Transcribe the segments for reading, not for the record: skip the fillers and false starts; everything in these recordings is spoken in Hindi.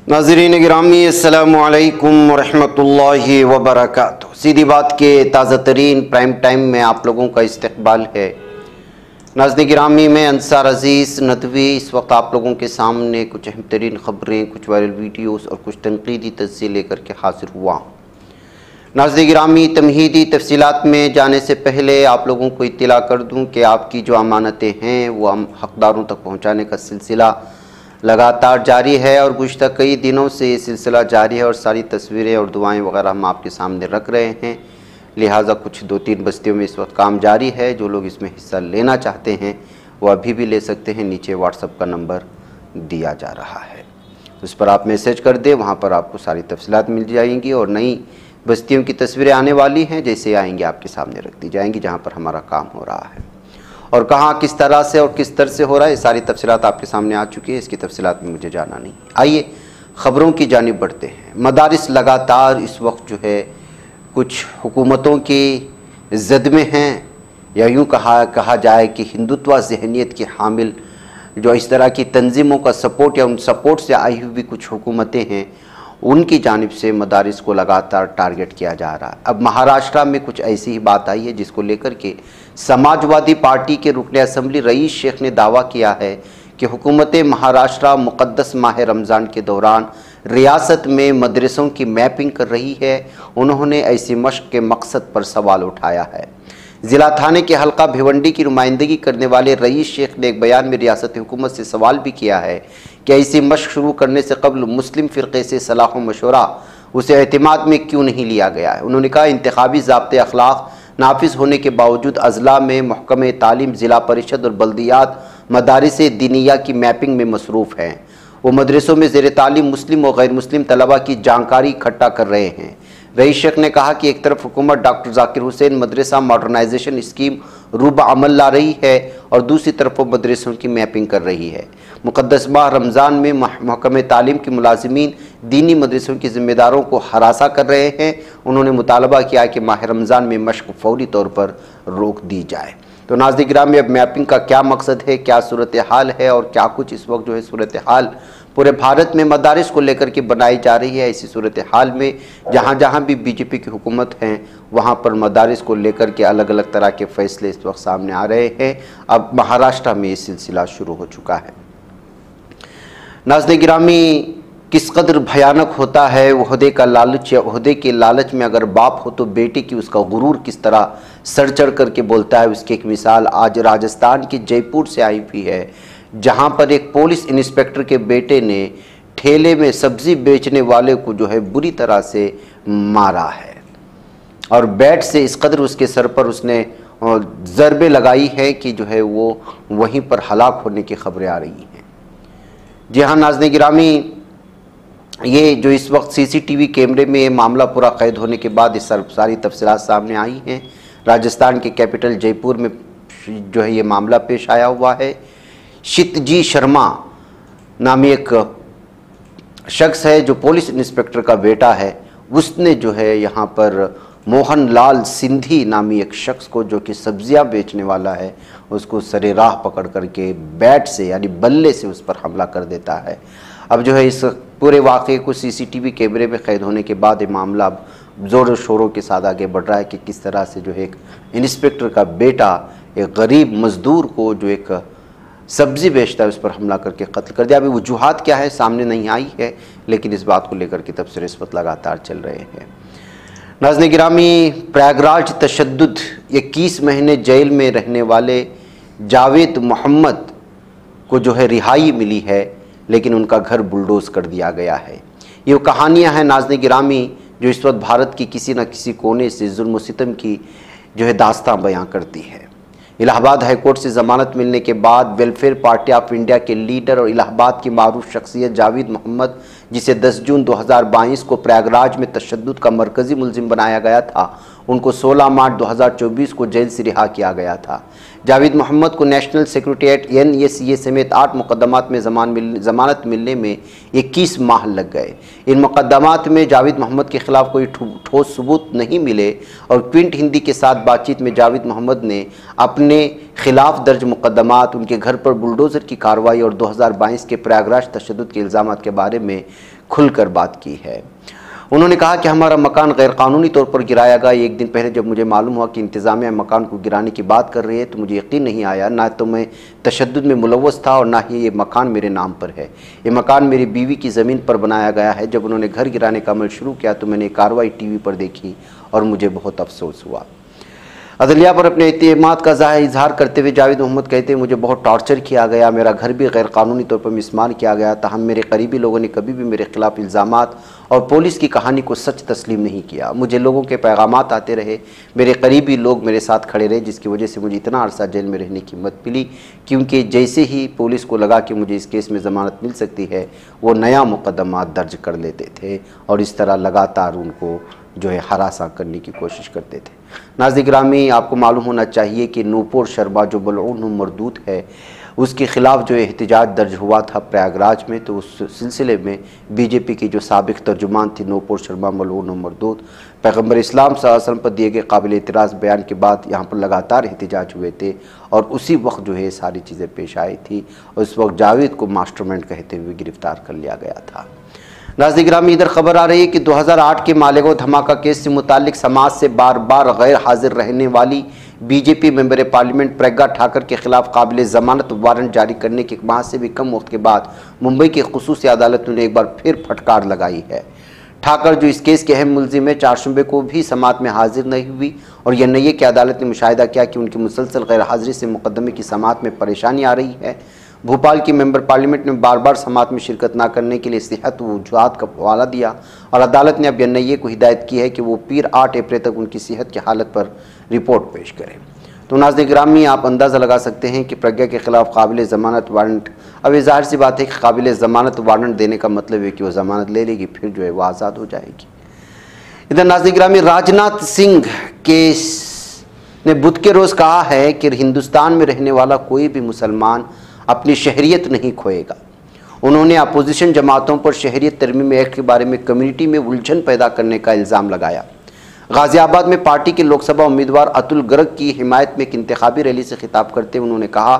नाज़रीन गिरामी अस्सलामु अलैकुम वरहमतुल्लाहि वबरकातुहू। सीधी बात के ताज़ा तरीन प्राइम टाइम में आप लोगों का इस्तकबाल है। नाज़रीन गिरामी, मैं अंसार अज़ीज़ नदवी इस वक्त आप लोगों के सामने कुछ अहम तरीन ख़बरें, कुछ वायरल वीडियोस और कुछ तनक़ीदी तज्ज़िये लेकर के हाज़िर हुआ हूँ। नाज़रीन गिरामी, तमहीदी तफसीलात में जाने से पहले आप लोगों को इत्तला कर दूँ कि आपकी जो अमानतें हैं वो हम हक़दारों तक पहुँचाने का सिलसिला लगातार जारी है और गुज़िश्ता कई दिनों से ये सिलसिला जारी है और सारी तस्वीरें और दुआएं वगैरह हम आपके सामने रख रहे हैं। लिहाजा कुछ 2-3 बस्तियों में इस वक्त काम जारी है। जो लोग इसमें हिस्सा लेना चाहते हैं वो अभी भी ले सकते हैं। नीचे व्हाट्सएप का नंबर दिया जा रहा है, उस पर आप मैसेज कर दें, वहाँ पर आपको सारी तफसीलात मिल जाएंगी और नई बस्तियों की तस्वीरें आने वाली हैं, जैसे आएंगी आपके सामने रख दी जाएंगी जहाँ पर हमारा काम हो रहा है और कहाँ किस तरह से और किस तरह से हो रहा है। ये सारी तफसीलात आपके सामने आ चुकी है, इसकी तफसीलात में मुझे जाना नहीं। आइए ख़बरों की जानिब बढ़ते हैं। मदारिस लगातार इस वक्त जो है कुछ हुकूमतों की ज़द में हैं, या यूँ कहा जाए कि हिंदुत्व ज़हनियत की हामिल जो इस तरह की तंजीमों का सपोर्ट या उन सपोर्ट से आई हुई कुछ हुकूमतें हैं, उनकी जानिब से मदारिस को लगातार टारगेट किया जा रहा है। अब महाराष्ट्र में कुछ ऐसी ही बात आई है जिसको लेकर के समाजवादी पार्टी के रुकने असम्बली रईस शेख ने दावा किया है कि हुकूमत महाराष्ट्र मुक़द्दस माह रमज़ान के दौरान रियासत में मदरसों की मैपिंग कर रही है। उन्होंने ऐसी मशक़ के मकसद पर सवाल उठाया है। ज़िला थाने के हल्का भिवंडी की नुमाइंदगी करने वाले रईस शेख ने एक बयान में रियासती हुकूमत से सवाल भी किया है कि ऐसी मशक़ शुरू करने से कबल मुस्लिम फ़िरक़े से सलाह व मशवरा उसे एतमाद में क्यों नहीं लिया गया है। उन्होंने कहा, इंतखाबी ज़ाब्ते अखलाक नाफिज होने के बावजूद अज़ला में महकमे तालीम, ज़िला परिषद और बल्दियात मदारिस दीनिया की मैपिंग में मसरूफ़ हैं। वो मदरसों में ज़ेर तालीम मुस्लिम और गैर मुस्लिम तलबा की जानकारी इकट्ठा कर रहे हैं। रईस शेख ने कहा कि एक तरफ हुकूमत डॉक्टर ज़ाकिर हुसैन मदरसा मॉडर्नाइजेशन स्कीम रूब अमल ला रही है और दूसरी तरफ वो मदरसों की मैपिंग कर रही है। मुक़द्दस माह रमज़ान में महकमे तालीम के मुलाजिमीन दीनी मदरसों के ज़िम्मेदारों को हरासा कर रहे हैं। उन्होंने मुतालबा किया कि माह रमज़ान में मशक़ फ़ौरी तौर पर रोक दी जाए। तो नाज़रीन गिरामी, अब मैपिंग का क्या मकसद है, क्या सूरत हाल है और क्या कुछ इस वक्त जो है सूरत हाल पूरे भारत में मदारिस को लेकर के बनाई जा रही है। इसी सूरत हाल में जहाँ जहाँ भी बीजेपी की हुकूमत हैं वहाँ पर मदारिस को लेकर के अलग अलग तरह के फ़ैसले इस वक्त सामने आ रहे हैं। अब महाराष्ट्र में ये सिलसिला शुरू हो चुका है। नाज़रीन गिरामी, किस कदर भयानक होता है ओहदे का लालच, या ओहदे के लालच में अगर बाप हो तो बेटे की उसका गुरूर किस तरह सर चढ़ करके बोलता है, उसकी एक मिसाल आज राजस्थान के जयपुर से आई हुई है, जहां पर एक पुलिस इंस्पेक्टर के बेटे ने ठेले में सब्ज़ी बेचने वाले को जो है बुरी तरह से मारा है और बैट से इस कदर उसके सर पर उसने ज़रबे लगाई है कि जो है वो वहीं पर हलाक होने की खबरें आ रही हैं। जी हाँ नाज़रीन गिरामी, ये जो इस वक्त सीसीटीवी कैमरे में ये मामला पूरा कैद होने के बाद इस सारी तफसीलात सामने आई हैं। राजस्थान के कैपिटल जयपुर में जो है ये मामला पेश आया हुआ है। शितजी शर्मा नामी एक शख्स है जो पुलिस इंस्पेक्टर का बेटा है, उसने जो है यहाँ पर मोहन लाल सिंधी नामी एक शख्स को, जो कि सब्जियाँ बेचने वाला है, उसको सरे राह पकड़ करके बैट से यानी बल्ले से उस पर हमला कर देता है। अब जो है इस पूरे वाक़े को सीसीटीवी कैमरे में कैद होने के बाद ये मामला अब ज़ोर शोरों के साथ आगे बढ़ रहा है कि किस तरह से जो है एक इंस्पेक्टर का बेटा एक गरीब मज़दूर को जो एक सब्ज़ी बेचता है उस पर हमला करके कत्ल कर दिया। अभी वजूहात क्या है सामने नहीं आई है, लेकिन इस बात को लेकर के तबसरे इस वक्त लगातार चल रहे हैं। नाज़रीन गिरामी, प्रयागराज तशद्दुद 21 महीने जेल में रहने वाले जावेद मोहम्मद को जो है रिहाई मिली है, लेकिन उनका घर बुलडोज़ कर दिया गया है। ये वो कहानियाँ हैं नाज़रीन गिरामी जो इस वक्त भारत की किसी न किसी कोने से जुल्म व सितम की जो है दास्तां बयां करती है। इलाहाबाद हाईकोर्ट से ज़मानत मिलने के बाद वेलफेयर पार्टी ऑफ इंडिया के लीडर और इलाहाबाद की मारूफ शख्सियत जावेद मोहम्मद, जिसे 10 जून 2022 को प्रयागराज में तशद्दुद का मरकज़ी मुलजिम बनाया गया था, उनको 16 मार्च 2024 को जेल से रिहा किया गया था। जावेद मोहम्मद को नेशनल सिक्योरिटी NSA समेत 8 मुकदमात में जमानत मिलने में 21 माह लग गए। इन मुकदमात में जावेद मोहम्मद के खिलाफ कोई ठोस सबूत नहीं मिले और क्विंट हिंदी के साथ बातचीत में जावेद मोहम्मद ने अपने खिलाफ दर्ज मुकदमात, उनके घर पर बुलडोज़र की कार्रवाई और 2022 के प्रयागराज तशद्दुद के इल्ज़ामात के बारे में खुलकर बात की है। उन्होंने कहा कि हमारा मकान गैरकानूनी तौर पर गिराया गया। एक दिन पहले जब मुझे मालूम हुआ कि इंतज़ामिया मकान को गिराने की बात कर रही है तो मुझे यकीन नहीं आया। ना तो मैं तशद्दुद में मुलव्वस था और ना ही ये मकान मेरे नाम पर है। ये मकान मेरी बीवी की ज़मीन पर बनाया गया है। जब उन्होंने घर गिराने का अमल शुरू किया तो मैंने कार्रवाई TV पर देखी और मुझे बहुत अफसोस हुआ। अदलिया पर अपने एतमाद का इजहार करते हुए जावेद मोहम्मद कहते हैं, मुझे बहुत टॉर्चर किया गया, मेरा घर भी गैरकानूनी तौर पर मिसमार किया गया। ताहम मेरे करीबी लोगों ने कभी भी मेरे खिलाफ इल्ज़ामात और पुलिस की कहानी को सच तस्लीम नहीं किया। मुझे लोगों के पैगामात आते रहे, मेरे करीबी लोग मेरे साथ खड़े रहे, जिसकी वजह से मुझे इतना अरसा जेल में रहने की हिम्मत मिली, क्योंकि जैसे ही पुलिस को लगा कि मुझे इस केस में ज़मानत मिल सकती है वो नया मुकदमा दर्ज कर लेते थे और इस तरह लगातार उनको जो है हरासा करने की कोशिश करते थे। नाज़रीन गिरामी, आपको मालूम होना चाहिए कि नूपुर शर्मा जो मलऊन मरदूद है उसके ख़िलाफ़ जो एहतजाज दर्ज हुआ था प्रयागराज में, तो उस सिलसिले में BJP की जो साबिक़ तर्जुमान थी नूपुर शर्मा मलऊन मरदूद, पैगम्बर इस्लाम सल्लल्लाहु अलैहि वसल्लम पर दिए गए काबिल एतराज़ बयान के बाद यहाँ पर लगातार एहतजाज हुए थे और उसी वक्त जो है सारी चीज़ें पेश आई थी और उस वक्त जावेद को मास्टरमाइंड कहते हुए गिरफ़्तार कर लिया गया था। नाज़रीन गिरामी, इधर खबर आ रही है कि 2008 के मालेगांव धमाका केस से मुताल्लिक समाज से बार बार गैर हाजिर रहने वाली BJP मेंबर पार्लियामेंट प्रज्ञा ठाकर के खिलाफ काबिल ज़मानत वारंट जारी करने के माह से भी कम वक्त के बाद मुंबई की खुसूसी अदालत ने एक बार फिर फटकार लगाई है। ठाकर जो इस केस के अहम मुलजिम है 4 शुबे को भी समात में हाजिर नहीं हुई और NIA की अदालत ने मुशाहिदा किया कि उनकी मुसलसल गैर हाजिरी से मुकदमे की समात में परेशानी आ रही है। भोपाल की मेंबर पार्लियामेंट ने बार बार समात में शिरकत न करने के लिए सेहत वजूहात का हवाला दिया और अदालत ने अब NIA को हिदायत की है कि वो पीर 8 अप्रैल तक उनकी सेहत की हालत पर रिपोर्ट पेश करें। तो नाज़रीन गिरामी, आप अंदाज़ा लगा सकते हैं कि प्रज्ञा के खिलाफ काबिल ज़मानत वारंट, अब ये ज़ाहिर सी बात है कि काबिल ज़मानत वारंट देने का मतलब है कि वो ज़मानत ले लेगी, फिर जो है वो आज़ाद हो जाएगी। इधर नाज़रीन गिरामी, राजनाथ सिंह ने बुध के रोज़ कहा है कि हिंदुस्तान में रहने वाला कोई भी मुसलमान अपनी शहरियत नहीं खोएगा। उन्होंने अपोजिशन जमातों पर शहरियत तरमीम एक्ट के बारे में कम्युनिटी में उलझन पैदा करने का इल्ज़ाम लगाया। गाज़ियाबाद में पार्टी के लोकसभा उम्मीदवार अतुल गर्ग की हिमायत में एक इंतखाबी रैली से खिताब करते हुए उन्होंने कहा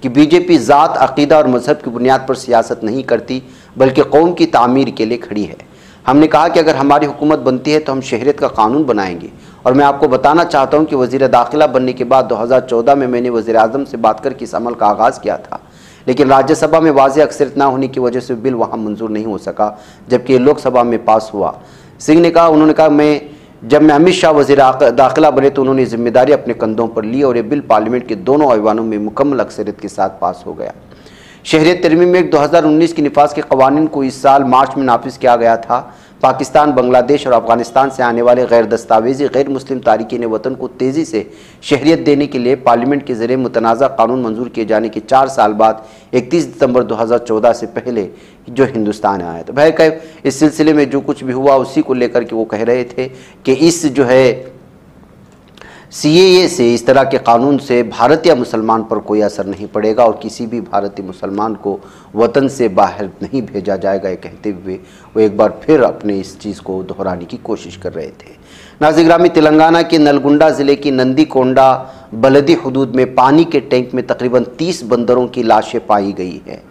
कि BJP ज़ात, अक़ीदा और मज़हब की बुनियाद पर सियासत नहीं करती बल्कि कौम की तामीर के लिए खड़ी है। हमने कहा कि अगर हमारी हुकूमत बनती है तो हम शहरियत का कानून बनाएंगे और मैं आपको बताना चाहता हूं कि वज़ीर दाखिला बनने के बाद 2014 में मैंने वज़ीर आज़म से बात करके इस अमल का आगाज़ किया था, लेकिन राज्यसभा में वाज़ेह अक्सरियत ना होने की वजह से बिल वहां मंजूर नहीं हो सका, जबकि लोकसभा में पास हुआ। सिंह ने कहा, उन्होंने कहा जब मैं अमित शाह वज़ीर दाखिला बने तो उन्होंने जिम्मेदारी अपने कंधों पर ली और ये बिल पार्लियामेंट के दोनों ऐवानों में मुकम्मल अक्सरियत के साथ पास हो गया। शहरियत तरमीम एक्ट 2019 के निफाज के कवानीन को इस साल मार्च में नाफिज किया गया था। पाकिस्तान, बांग्लादेश और अफगानिस्तान से आने वाले गैर दस्तावेजी गैर मुस्लिम तारिकीन वतन को तेज़ी से शहरियत देने के लिए पार्लियामेंट के ज़रिए मुतनाज़ा कानून मंजूर किए जाने के 4 साल बाद 31 दिसंबर 2014 से पहले जो हिंदुस्तान आया। तो भाई कह इस सिलसिले में जो कुछ भी हुआ उसी को लेकर के वो कह रहे थे कि इस जो है CAA से, इस तरह के कानून से भारतीय मुसलमान पर कोई असर नहीं पड़ेगा और किसी भी भारतीय मुसलमान को वतन से बाहर नहीं भेजा जाएगा, ये कहते हुए वो एक बार फिर अपने इस चीज़ को दोहराने की कोशिश कर रहे थे। नाज़रीन गिरामी, तेलंगाना के नलगुंडा ज़िले की नंदीकोंडा बलदी हुदूद में पानी के टैंक में तकरीबन 30 बंदरों की लाशें पाई गई है।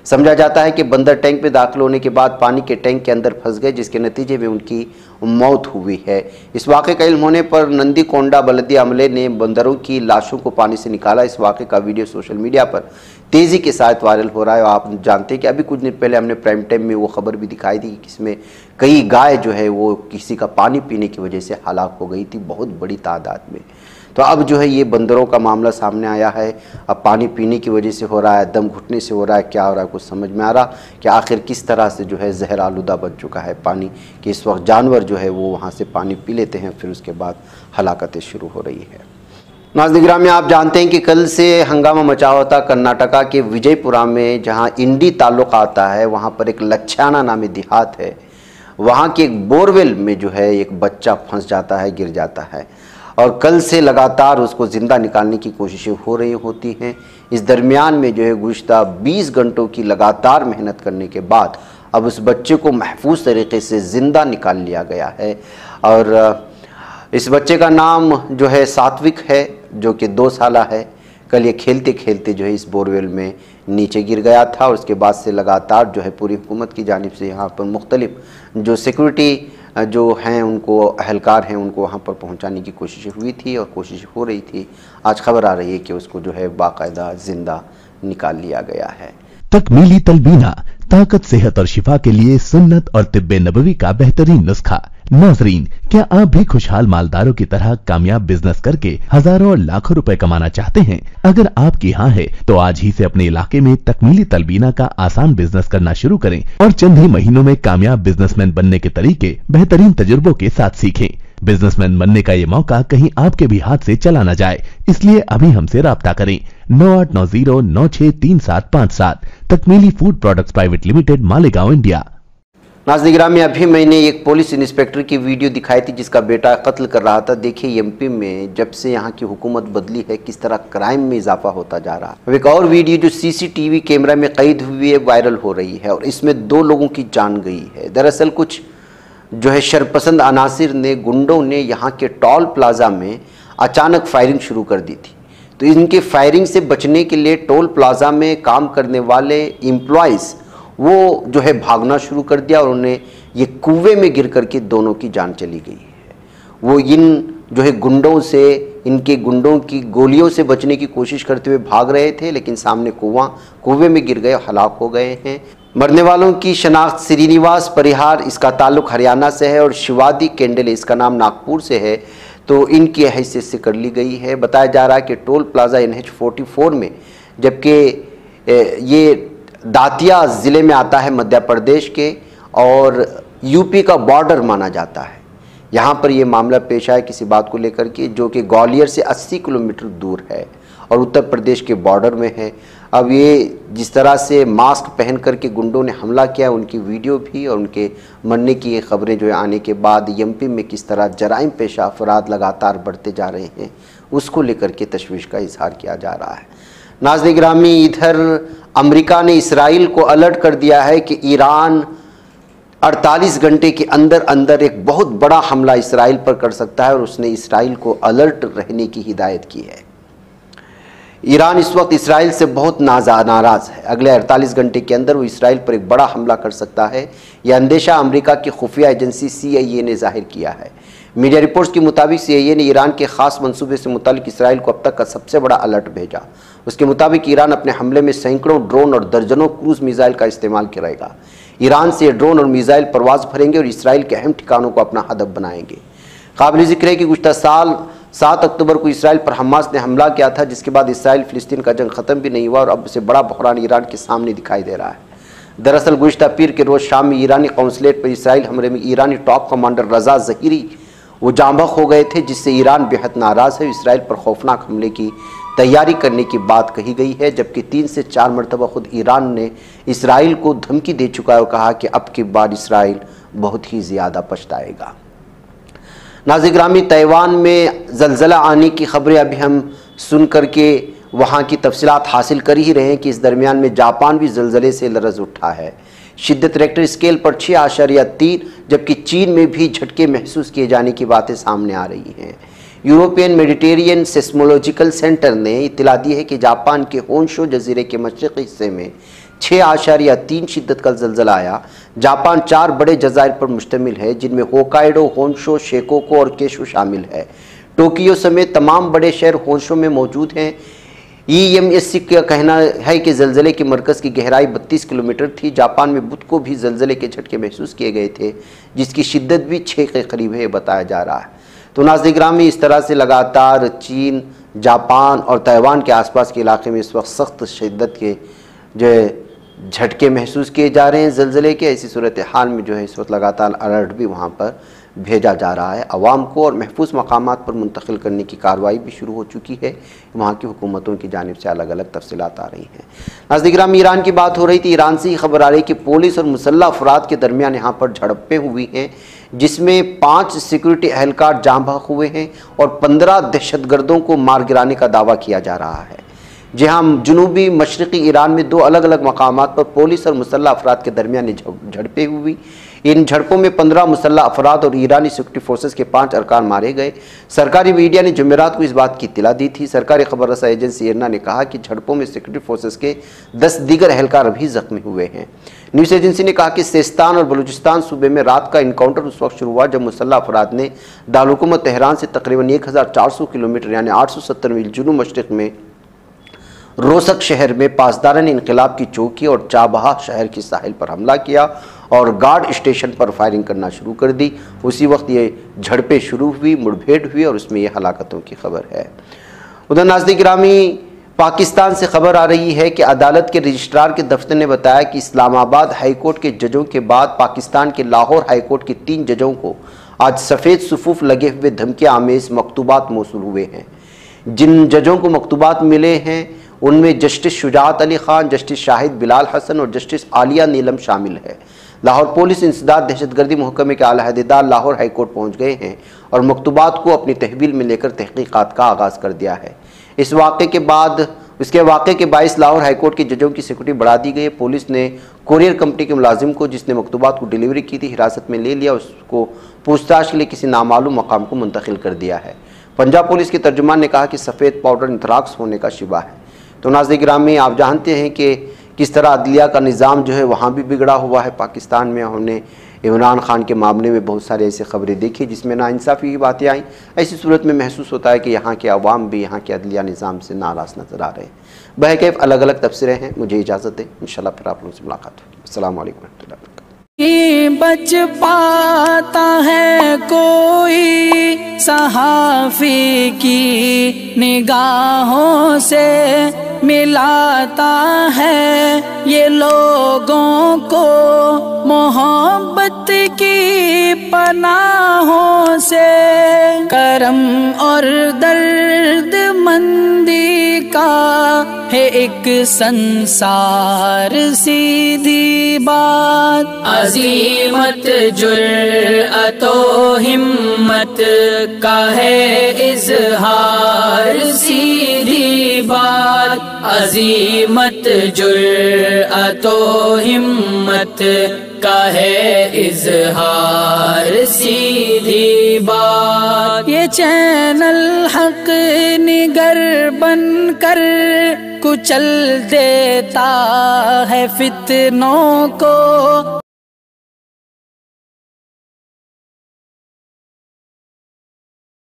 समझा जाता है कि बंदर टैंक में दाखिल होने के बाद पानी के टैंक के अंदर फंस गए, जिसके नतीजे में उनकी मौत हुई है। इस वाक़े का इल्म होने पर नंदीकोंडा बलदी अमले ने बंदरों की लाशों को पानी से निकाला। इस वाक़े का वीडियो सोशल मीडिया पर तेज़ी के साथ वायरल हो रहा है। आप जानते हैं कि अभी कुछ दिन पहले हमने प्राइम टाइम में वो खबर भी दिखाई थी कि इसमें कई गाय जो है वो किसी का पानी पीने की वजह से हलाक हो गई थी, बहुत बड़ी तादाद में। तो अब जो है ये बंदरों का मामला सामने आया है। अब पानी पीने की वजह से हो रहा है, दम घुटने से हो रहा है, क्या हो रहा है कुछ समझ में आ रहा कि आखिर किस तरह से जो है जहर आलूदा बन चुका है पानी कि इस वक्त जानवर जो है वो वहाँ से पानी पी लेते हैं, फिर उसके बाद हलाकतें शुरू हो रही है। नाज़रीन गिरामी, आप जानते हैं कि कल से हंगामा मचा हुआ था कर्नाटका के विजयपुरा में, जहाँ इंडी ताल्लुक आता है, वहाँ पर एक लच्छाना नामी देहात है। वहाँ के एक बोरवेल में जो है एक बच्चा फंस जाता है, गिर जाता है और कल से लगातार उसको ज़िंदा निकालने की कोशिशें हो रही होती हैं। इस दरमियान में जो है गुज़िश्ता 20 घंटों की लगातार मेहनत करने के बाद अब उस बच्चे को महफूज तरीके से ज़िंदा निकाल लिया गया है। और इस बच्चे का नाम जो है सात्विक है, जो कि 2 साला है। कल ये खेलते खेलते जो है इस बोरवेल में नीचे गिर गया था और उसके बाद से लगातार जो है पूरी हुकूमत की जानिब से यहाँ पर मुख्तलिफ जो सिक्योरिटी जो हैं उनको, अहलकार हैं, उनको वहाँ पर पहुँचाने की कोशिश हुई थी और कोशिश हो रही थी। आज खबर आ रही है कि उसको जो है बाकायदा ज़िंदा निकाल लिया गया है। तकमीली तलबीना, ताकत, सेहत और शिफा के लिए सुन्नत और तिब्बे नबवी का बेहतरीन नुस्खा। नाजरीन, क्या आप भी खुशहाल मालदारों की तरह कामयाब बिजनेस करके हजारों और लाखों रुपए कमाना चाहते हैं? अगर आपकी हाँ है तो आज ही से अपने इलाके में तकमीली तलबीना का आसान बिजनेस करना शुरू करें और चंद ही महीनों में कामयाब बिजनेसमैन बनने के तरीके बेहतरीन तजुर्बों के साथ सीखें। बिजनेसमैन बनने का ये मौका कहीं आपके भी हाथ से चला न जाए, इसलिए अभी हमसे राब्ता करें। 9890963757। Takmeeli food products private limited, Malegaon, India. नाज़रीन गिरामी, अभी मैंने एक पुलिस इंस्पेक्टर की वीडियो दिखाई थी जिसका बेटा कत्ल कर रहा था। देखिए एमपी में जब से यहाँ की हुकूमत बदली है किस तरह क्राइम में इजाफा होता जा रहा है। अब एक और वीडियो जो सीसीटीवी कैमरा में कैद हुई है वायरल हो रही है और इसमें 2 लोगों की जान गई है। दरअसल कुछ जो है शरपसंद अनासिर ने, गुंडों ने यहाँ के टोल प्लाजा में अचानक फायरिंग शुरू कर दी थी। तो इनके फायरिंग से बचने के लिए टोल प्लाजा में काम करने वाले एम्प्लॉयज़ वो जो है भागना शुरू कर दिया और उन्हें ये कुएं में गिर करके दोनों की जान चली गई है। वो इन जो है गुंडों से, इनके गुंडों की गोलियों से बचने की कोशिश करते हुए भाग रहे थे, लेकिन सामने कुएं में गिर गए, हलाक हो गए हैं। मरने वालों की शनाख्त श्रीनिवास परिहार, इसका ताल्लुक हरियाणा से है, और शिवादी केंडले, इसका नाम नागपुर से है। तो इनकी हैसियत से कर ली गई है। बताया जा रहा है कि टोल प्लाजा NH44 में, जबकि ये दातिया ज़िले में आता है मध्य प्रदेश के और यूपी का बॉर्डर माना जाता है। यहाँ पर यह मामला पेश आया किसी बात को लेकर के, जो कि ग्वालियर से 80 किलोमीटर दूर है और उत्तर प्रदेश के बॉर्डर में है। अब ये जिस तरह से मास्क पहन करके गुंडों ने हमला किया, उनकी वीडियो भी और उनके मरने की ये खबरें जो है आने के बाद एमपी में किस तरह जराइम पेशा अफराद लगातार बढ़ते जा रहे हैं, उसको लेकर के तशवीश का इजहार किया जा रहा है। नाज़रीन गिरामी, इधर अमेरिका ने इसराइल को अलर्ट कर दिया है कि ईरान 48 घंटे के अंदर अंदर एक बहुत बड़ा हमला इसराइल पर कर सकता है और उसने इसराइल को अलर्ट रहने की हिदायत की है। ईरान इस वक्त इसराइल से बहुत नाराज़ है। अगले 48 घंटे के अंदर वो इसराइल पर एक बड़ा हमला कर सकता है। यह अंदेशा अमेरिका की खुफिया एजेंसी CIA ने जाहिर किया है। मीडिया रिपोर्ट्स के मुताबिक CIA ने ईरान के खास मंसूबे से मुतालिक इसराइल को अब तक का सबसे बड़ा अलर्ट भेजा। उसके मुताबिक ईरान अपने हमले में सैकड़ों ड्रोन और दर्जनों क्रूज मिसाइल का इस्तेमाल करेगा। ईरान से ड्रोन और मिसाइल परवाज भरेंगे और इसराइल के अहम ठिकानों को अपना हदफ बनाएंगे। काबिल जिक्र है कि गुज़िश्ता साल 7 अक्टूबर को इसराइल पर हमास ने हमला किया था, जिसके बाद इसराइल फिलिस्तीन का जंग ख़त्म भी नहीं हुआ और अब से बड़ा बहरान ईरान के सामने दिखाई दे रहा है। दरअसल गुज़िश्ता पीर के रोज़ शाम में ईरानी कौंसलेट पर इसराइल हमले में ईरानी टॉप कमांडर रजा ज़हीरी वो जांबक हो गए थे, जिससे ईरान बेहद नाराज़ है। इसराइल पर खौफनाक हमले की तैयारी करने की बात कही गई है, जबकि 3 से 4 मरतबा खुद ईरान ने इसराइल को धमकी दे चुका है और कहा कि अब की बार इसराइल बहुत ही ज़्यादा पछताएगा। नाज़रीन गिरामी, ताइवान में ज़लज़ला आने की खबरें अभी हम सुन करके वहाँ की तफसीलात हासिल कर ही रहे हैं कि इस दरमियान में जापान भी ज़लज़ले से लरज़ उठा है। शिद्दत रेक्टर स्केल पर 6.3, जबकि चीन में भी झटके महसूस किए जाने की बातें सामने आ रही हैं। यूरोपियन मेडिटेरियन सेस्मोलॉजिकल सेंटर ने इत्तला दी है कि जापान के होन्शू जजीरे के मशरक़ी हिस्से में 6.3 शिद्दत का ज़लज़ला आया। जापान 4 बड़े जज़ायर पर मुश्तमिल है, जिनमें होकाइडो, होन्शू, शेकोको और केशु शामिल है। टोक्यो समेत तमाम बड़े शहर होन्शू में मौजूद हैं। EMSC का कहना है कि ज़लज़ले के मरकज़ की गहराई 32 किलोमीटर थी। जापान में बुध को भी ज़लज़ले के झटके महसूस किए गए थे, जिसकी शिद्दत भी 6 के करीब है, बताया जा रहा है। तो नाज़रीन गिरामी, इस तरह से लगातार चीन, जापान और ताइवान के आसपास के इलाके में इस वक्त सख्त शिद्दत के जो झटके महसूस किए जा रहे हैं ज़लज़ले के। ऐसी सूरत हाल में जो है इस वक्त लगातार अलर्ट भी वहाँ पर भेजा जा रहा है अवाम को और महफूज मकामात पर मुंतकिल करने की कार्रवाई भी शुरू हो चुकी है। वहाँ की हुकूमतों की जानिब से अलग अलग तफसीलात आ रही हैं। नाज़रीन गिरामी, ईरान की बात हो रही थी। ईरान से खबर आ रही कि पुलिस और मुसल्लह अफराद के दरमियान यहाँ पर झड़पें हुई हैं, जिसमें 5 सिक्योरिटी एहलकार जाँ बहक हुए हैं और 15 दहशतगर्दों को मार गिराने का दावा किया जा रहा है। जी हाँ, जुनूबी मशरक़ी ईरान में 2 अलग अलग मकामात पर पुलिस और मुसल्लह अफराद के दरमियान झड़पें हुई। इन झड़पों में 15 मुसल्लह अफराद और ईरानी सिक्योरिटी फोर्सेस के 5 अरकान मारे गए। सरकारी मीडिया ने जुमेरात को इस बात की इत्तला दी थी। सरकारी खबर रसा एजेंसी इरना ने कहा कि झड़पों में सिक्योरिटी फोर्सेस के 10 दीगर एहलकार भी जख्मी हुए हैं। न्यूज़ एजेंसी ने कहा कि सिस्तान और बलूचिस्तान सूबे में रात का इनकाउंटर उस वक्त शुरू हुआ जब मुसल्लह अफराद ने दारुलहुकूमत तेहरान से तकरीबन 1400 किलोमीटर यानी 870 मील जुनूब मशरिक में रोसक शहर में पासदारान इनकलाब की चौकी और चाबहा शहर की साहिल पर हमला किया और गार्ड स्टेशन पर फायरिंग करना शुरू कर दी। उसी वक्त ये झड़पें शुरू हुई, मुठभेड़ हुई और उसमें ये हलाकतों की खबर है। उधर नाज़रीन गिरामी, पाकिस्तान से खबर आ रही है कि अदालत के रजिस्ट्रार के दफ्तर ने बताया कि इस्लामाबाद हाईकोर्ट के जजों के बाद पाकिस्तान के लाहौर हाईकोर्ट के 3 जजों को आज सफ़ेद सुफूफ लगे हुए धमकी आमेज मकतूबात मौसूल हुए हैं। जिन जजों को मकतूबात मिले हैं उनमें जस्टिस शुजात अली खान, जस्टिस शाहिद बिलाल हसन और जस्टिस आलिया नीलम शामिल है। लाहौर पुलिस इंसदाद दहशतगर्दी महकमे के आला अहदेदार लाहौर हाईकोर्ट पहुँच गए हैं और मकतूबात को अपनी तहवील में लेकर तहकीकात का आगाज़ कर दिया है। इसके वाक़े के बाइस लाहौर हाईकोर्ट के जजों की सिक्योरिटी बढ़ा दी गई। पुलिस ने कुरियर कंपनी के मुलाजिम को, जिसने मकतूबात को डिलीवरी की थी, हिरासत में ले लिया। उसको पूछताछ के लिए किसी नामालूम मकाम को मुंतकिल कर दिया है। पंजाब पुलिस के तर्जुमान ने कहा कि सफ़ेद पाउडर इंथ्राक्स होने का शिबा है। तो नाज़रीन गिरामी, आप जानते हैं कि किस तरह अदलिया का निज़ाम जो है वहाँ भी बिगड़ा हुआ है। पाकिस्तान में हमने इमरान खान के मामले में बहुत सारे ऐसे खबरें देखी जिसमें नाइंसाफ़ी की बातें आई। ऐसी सूरत में महसूस होता है कि यहाँ के अवाम भी यहाँ के अदलिया निज़ाम से नाराज़ नज़र आ रहे हैं। बहरकैफ अलग अलग तबसरे हैं। मुझे इजाज़त दें, इंशाल्लाह फिर आप लोगों से मुलाकात होगी। अस्सलाम वालेकुम रहमतुल्लाहि व बरकातहू। बच पाता है कोई सहाफ़ी की निगाहों से, मिलाता है ये लोगों को मोहब्बत की पनाहों से। करम और दर्द मंदी का है एक संसार सीधी बात। अज़ीमत जुर्अतो हिम्मत का है इज़हार सीधी बात। अज़ीमत जुर्अतो हिम्मत का है इज़हार सीधी बात। ये चैनल हक निगर बनकर कुचल देता है फितनों को।